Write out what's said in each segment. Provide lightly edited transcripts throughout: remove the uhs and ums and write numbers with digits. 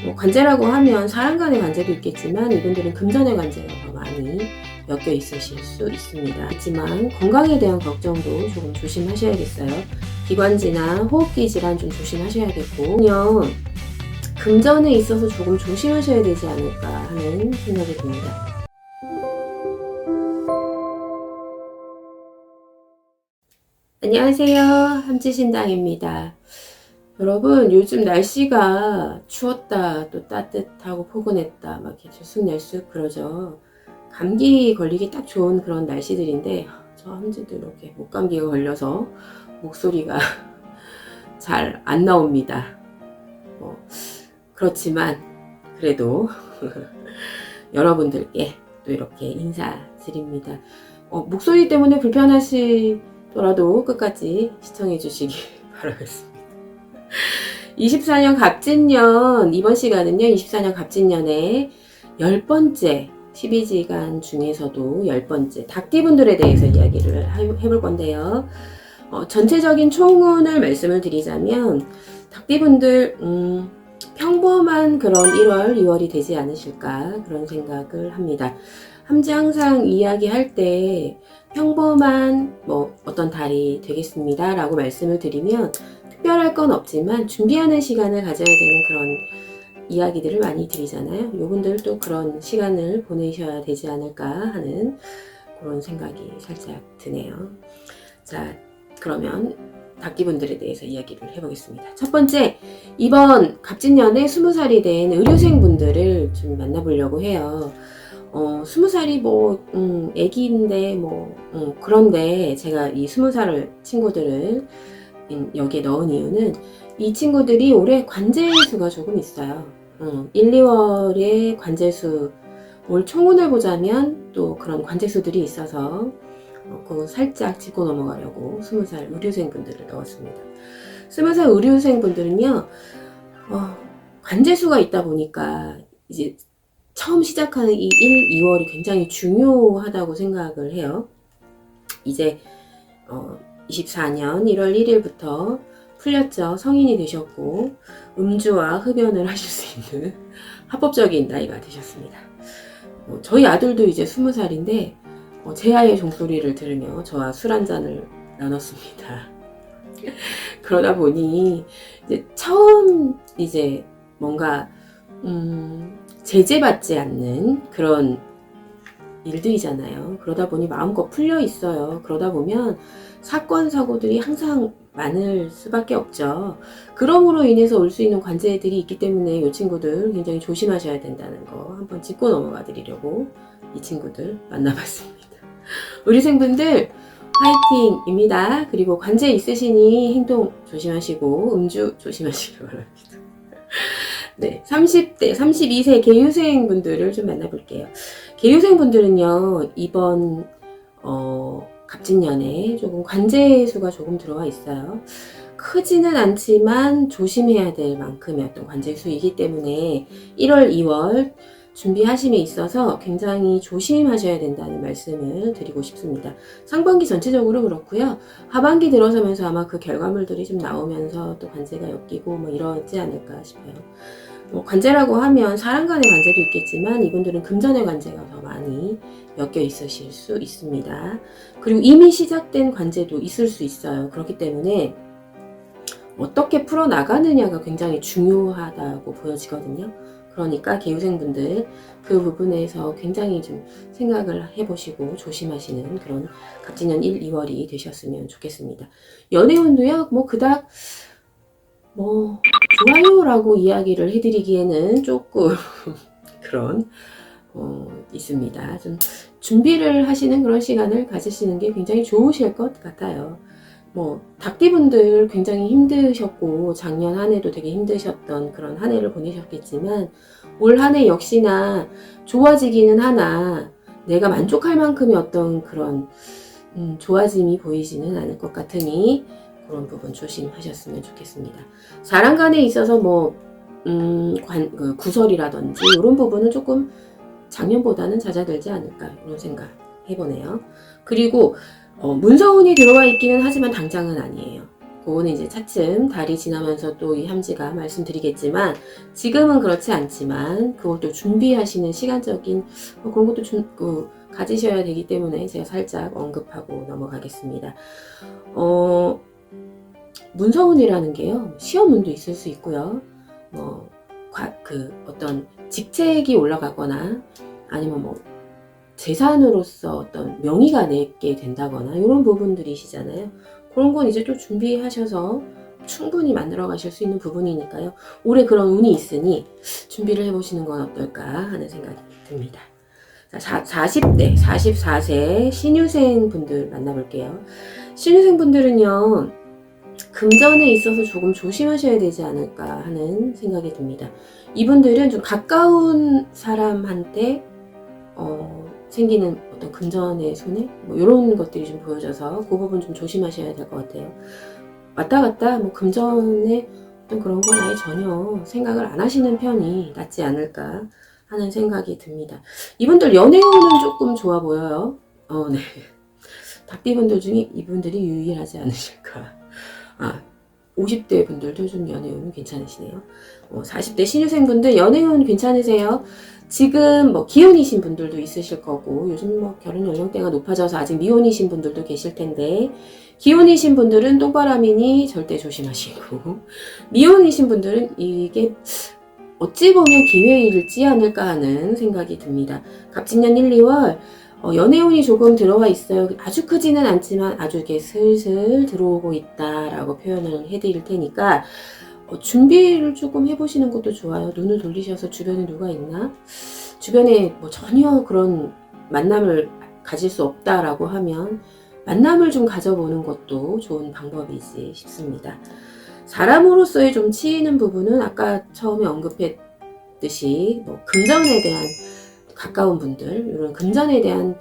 뭐 관제라고 하면 사람 간의 관제도 있겠지만 이분들은 금전의 관제가 더 많이 엮여 있으실 수 있습니다. 하지만 건강에 대한 걱정도 조금 조심하셔야겠어요. 기관지나 호흡기 질환 좀 조심하셔야겠고, 금전에 있어서 조금 조심하셔야 되지 않을까 하는 생각이 듭니다. 안녕하세요, 함지신당입니다. 여러분, 요즘 날씨가 추웠다 또 따뜻하고 포근했다 막 이렇게 들쑥날쑥 그러죠. 감기 걸리기 딱 좋은 그런 날씨들인데 저 함지도 이렇게 목감기가 걸려서 목소리가 잘 안 나옵니다. 그렇지만 그래도 여러분들께 또 이렇게 인사드립니다. 목소리 때문에 불편하시더라도 끝까지 시청해 주시기 바라겠습니다. 24년 갑진년, 이번 시간은요 24년 갑진년의 10번째 12지간 중에서도 10번째 닭띠분들에 대해서 이야기를 해볼 건데요. 전체적인 총운을 말씀을 드리자면 닭띠분들 평범한 그런 1월, 2월이 되지 않으실까 그런 생각을 합니다. 함지 항상 이야기할 때 평범한 어떤 달이 되겠습니다 라고 말씀을 드리면 특별할 건 없지만 준비하는 시간을 가져야 되는 그런 이야기들을 많이 드리잖아요. 요분들도 그런 시간을 보내셔야 되지 않을까 하는 그런 생각이 살짝 드네요. 자, 그러면 닭띠분들에 대해서 이야기를 해보겠습니다. 첫 번째, 이번 갑진년에 20살이 된 의료생분들을 좀 만나보려고 해요. 20살이 애기인데 그런데 제가 이 20살 친구들을 여기에 넣은 이유는 이 친구들이 올해 관제수가 조금 있어요. 1, 2월에 관제수, 올 총운을 보자면 또 그런 관제수들이 있어서 그거 살짝 짚고 넘어가려고 20살 의료생분들을 넣었습니다. 20살 의료생분들은요, 관제수가 있다 보니까 이제 처음 시작하는 이 1, 2월이 굉장히 중요하다고 생각을 해요. 이제 24년 1월 1일부터 풀렸죠. 성인이 되셨고 음주와 흡연을 하실 수 있는 합법적인 나이가 되셨습니다. 저희 아들도 이제 20살인데 제 아이의 종소리를 들으며 저와 술 한잔을 나눴습니다. 그러다 보니 이제 처음 이제 뭔가 제재받지 않는 그런 일들이잖아요. 그러다 보니 마음껏 풀려 있어요. 그러다 보면 사건 사고들이 항상 많을 수밖에 없죠. 그럼으로 인해서 올 수 있는 관제들이 있기 때문에 이 친구들 굉장히 조심하셔야 된다는 거 한번 짚고 넘어가 드리려고 이 친구들 만나봤습니다. 의료생분들 화이팅입니다. 그리고 관제 있으시니 행동 조심하시고 음주 조심하시기 바랍니다. 네, 30대, 32세 개유생분들을 좀 만나볼게요. 개유생분들은요, 이번 갑진년에 조금 관제수가 조금 들어와 있어요. 크지는 않지만 조심해야 될 만큼의 어떤 관제수이기 때문에 1월, 2월 준비하심에 있어서 굉장히 조심하셔야 된다는 말씀을 드리고 싶습니다. 상반기 전체적으로 그렇고요. 하반기 들어서면서 아마 그 결과물들이 좀 나오면서 또 관제가 엮이고 이러지 않을까 싶어요. 관제라고 하면 사람 간의 관제도 있겠지만 이분들은 금전의 관제가 더 많이 엮여 있으실 수 있습니다. 그리고 이미 시작된 관제도 있을 수 있어요. 그렇기 때문에 어떻게 풀어나가느냐가 굉장히 중요하다고 보여지거든요. 그러니까 개유생분들 그 부분에서 굉장히 좀 생각을 해보시고 조심하시는 그런 갑진년 1, 2월이 되셨으면 좋겠습니다. 연애운도요, 그닥 좋아요라고 이야기를 해드리기에는 조금 그런 있습니다. 좀 준비를 하시는 그런 시간을 가지시는 게 굉장히 좋으실 것 같아요. 닭띠분들 굉장히 힘드셨고 작년 한 해도 되게 힘드셨던 그런 한 해를 보내셨겠지만 올 한 해 역시나 좋아지기는 하나 내가 만족할 만큼의 어떤 그런 좋아짐이 보이지는 않을 것 같으니 그런 부분 조심하셨으면 좋겠습니다. 사람 간에 있어서 구설이라든지 이런 부분은 조금 작년보다는 잦아들지 않을까 이런 생각 해보네요. 그리고 문서운이 들어와 있기는 하지만 당장은 아니에요. 그거는 이제 차츰 달이 지나면서 또 이 함지가 말씀드리겠지만, 지금은 그렇지 않지만 그걸 또 준비하시는 시간적인 그런 것도 가지셔야 되기 때문에 제가 살짝 언급하고 넘어가겠습니다. 문서운이라는 게요, 시험운도 있을 수 있고요, 어떤 직책이 올라가거나 아니면 재산으로서 어떤 명의가 내게 된다거나 이런 부분들이시잖아요. 그런 건 이제 또 준비하셔서 충분히 만들어 가실 수 있는 부분이니까요. 올해 그런 운이 있으니 준비를 해보시는 건 어떨까 하는 생각이 듭니다. 자, 40대, 44세 신유생 분들 만나볼게요. 신유생 분들은요, 금전에 있어서 조금 조심하셔야 되지 않을까 하는 생각이 듭니다. 이분들은 좀 가까운 사람한테 생기는 어떤 금전의 손해? 이런 것들이 좀 보여져서 그 부분 좀 조심하셔야 될 것 같아요. 왔다 갔다 금전에 어떤 그런 건 아예 전혀 생각을 안 하시는 편이 낫지 않을까 하는 생각이 듭니다. 이분들 연애운은 조금 좋아 보여요. 네. 닭띠분들 중에 이분들이 유일하지 않으실까. 50대 분들도 좀 연애운은 괜찮으시네요. 40대 신유생분들 연애운 괜찮으세요? 지금 기혼이신 분들도 있으실 거고, 요즘 결혼 연령대가 높아져서 아직 미혼이신 분들도 계실 텐데, 기혼이신 분들은 똥바람이니 절대 조심하시고, 미혼이신 분들은 이게 어찌 보면 기회일지 않을까 하는 생각이 듭니다. 갑진년 1, 2월 연애운이 조금 들어와 있어요. 아주 크지는 않지만 아주 이렇게 슬슬 들어오고 있다라고 표현을 해드릴 테니까 준비를 조금 해보시는 것도 좋아요. 눈을 돌리셔서 주변에 누가 있나? 주변에 전혀 그런 만남을 가질 수 없다라고 하면 만남을 좀 가져보는 것도 좋은 방법이지 싶습니다. 사람으로서의 좀 치이는 부분은 아까 처음에 언급했듯이 금전에 대한 가까운 분들, 이런 금전에 대한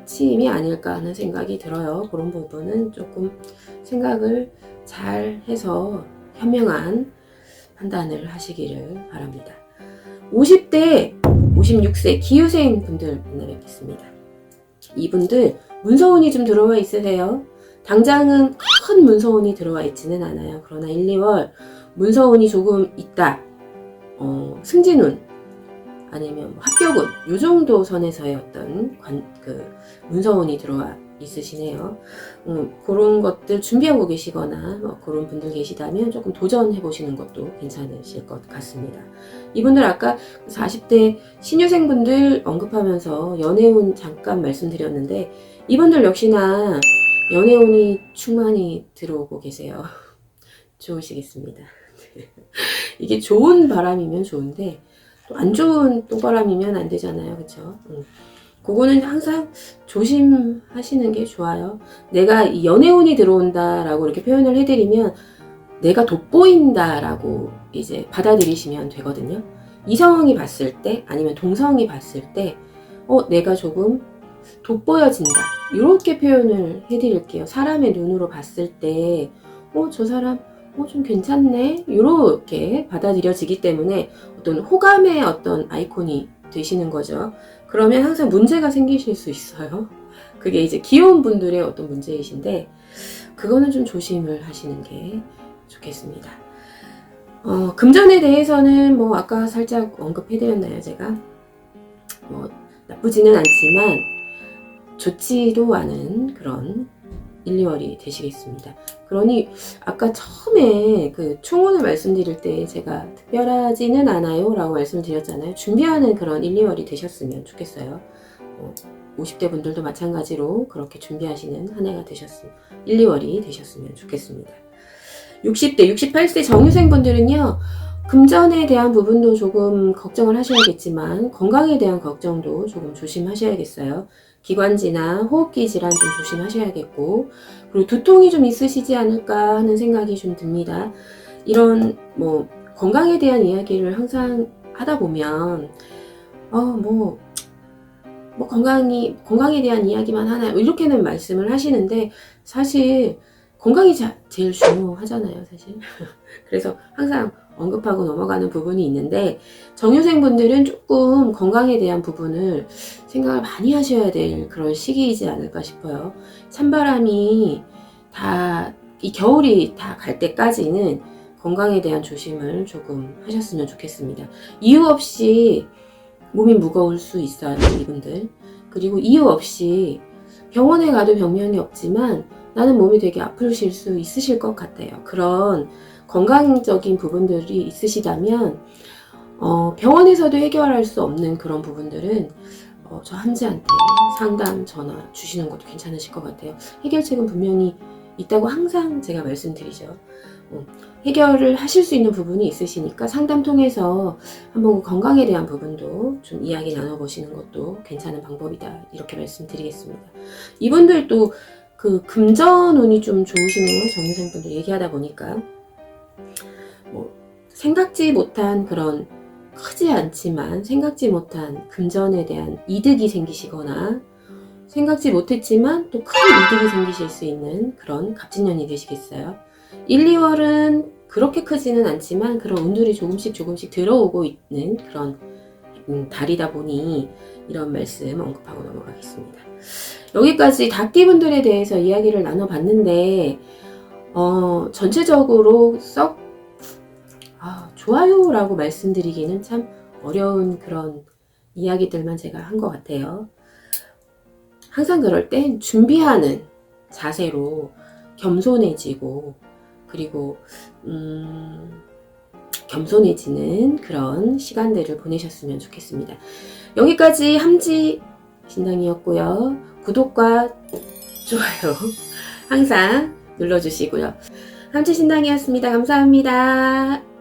치임이 아닐까 하는 생각이 들어요. 그런 부분은 조금 생각을 잘 해서 현명한 판단을 하시기를 바랍니다. 50대, 56세 기후생 분들 만나뵙겠습니다. 이분들 문서운이 좀 들어와 있으세요? 당장은 큰 문서운이 들어와 있지는 않아요. 그러나 1, 2월 문서운이 조금 있다. 승진운 아니면 합격운, 요 정도 선에서의 어떤 문서운이 들어와 있으시네요. 그런 것들 준비하고 계시거나 그런 분들 계시다면 조금 도전해 보시는 것도 괜찮으실 것 같습니다. 이분들 아까 40대 신유생분들 언급하면서 연애운 잠깐 말씀드렸는데, 이분들 역시나 연애운이 충만히 들어오고 계세요. 좋으시겠습니다. 이게 좋은 바람이면 좋은데 또 안 좋은 똥바람이면 안 되잖아요. 그쵸? 그거는 항상 조심하시는 게 좋아요. 내가 이 연애운이 들어온다라고 이렇게 표현을 해드리면 내가 돋보인다라고 이제 받아들이시면 되거든요. 이성이 봤을 때 아니면 동성이 봤을 때 내가 조금 돋보여진다, 이렇게 표현을 해드릴게요. 사람의 눈으로 봤을 때 저 사람 좀 괜찮네, 이렇게 받아들여지기 때문에 어떤 호감의 어떤 아이콘이 되시는 거죠. 그러면 항상 문제가 생기실 수 있어요. 그게 이제 귀여운 분들의 어떤 문제이신데, 그거는 좀 조심을 하시는 게 좋겠습니다. 금전에 대해서는 아까 살짝 언급해드렸나요, 제가? 나쁘지는 않지만 좋지도 않은 그런 1, 2월이 되시겠습니다. 그러니 아까 처음에 총운을 말씀드릴 때 제가 특별하지는 않아요 라고 말씀드렸잖아요. 준비하는 그런 1, 2월이 되셨으면 좋겠어요. 50대 분들도 마찬가지로 그렇게 준비하시는 한 해가 1, 2월이 되셨으면 좋겠습니다. 60대, 68세 정유생 분들은요, 금전에 대한 부분도 조금 걱정을 하셔야겠지만 건강에 대한 걱정도 조금 조심하셔야겠어요. 기관지나 호흡기 질환 좀 조심하셔야겠고, 그리고 두통이 좀 있으시지 않을까 하는 생각이 좀 듭니다. 이런 건강에 대한 이야기를 항상 하다 보면 건강에 대한 이야기만 하나요? 이렇게는 말씀을 하시는데, 사실 건강이 제일 중요하잖아요, 사실. 그래서 항상 언급하고 넘어가는 부분이 있는데, 정유생분들은 조금 건강에 대한 부분을 생각을 많이 하셔야 될 그런 시기이지 않을까 싶어요. 찬바람이 다 이 겨울이 다 갈 때까지는 건강에 대한 조심을 조금 하셨으면 좋겠습니다. 이유 없이 몸이 무거울 수 있어요, 이분들. 그리고 이유 없이 병원에 가도 병명이 없지만 나는 몸이 되게 아프실 수 있으실 것 같아요. 그런 건강적인 부분들이 있으시다면 병원에서도 해결할 수 없는 그런 부분들은 저 함지한테 상담 전화 주시는 것도 괜찮으실 것 같아요. 해결책은 분명히 있다고 항상 제가 말씀드리죠. 해결을 하실 수 있는 부분이 있으시니까 상담 통해서 한번 건강에 대한 부분도 좀 이야기 나눠보시는 것도 괜찮은 방법이다, 이렇게 말씀드리겠습니다. 이분들도 그 금전운이 좀 좋으시네요. 정유생분들 얘기하다 보니까 생각지 못한 그런, 크지 않지만 생각지 못한 금전에 대한 이득이 생기시거나 생각지 못했지만 또 큰 이득이 생기실 수 있는 그런 갑진년이 되시겠어요. 1, 2월은 그렇게 크지는 않지만 그런 운들이 조금씩 들어오고 있는 그런 달이다 보니 이런 말씀 언급하고 넘어가겠습니다. 여기까지 닭띠분들에 대해서 이야기를 나눠봤는데 전체적으로 썩 좋아요라고 말씀드리기는 참 어려운 그런 이야기들만 제가 한 것 같아요. 항상 그럴 땐 준비하는 자세로 겸손해지고, 그리고 겸손해지는 그런 시간들을 보내셨으면 좋겠습니다. 여기까지 함지 신당이었고요. 구독과 좋아요 항상 눌러주시고요. 함지 신당이었습니다. 감사합니다.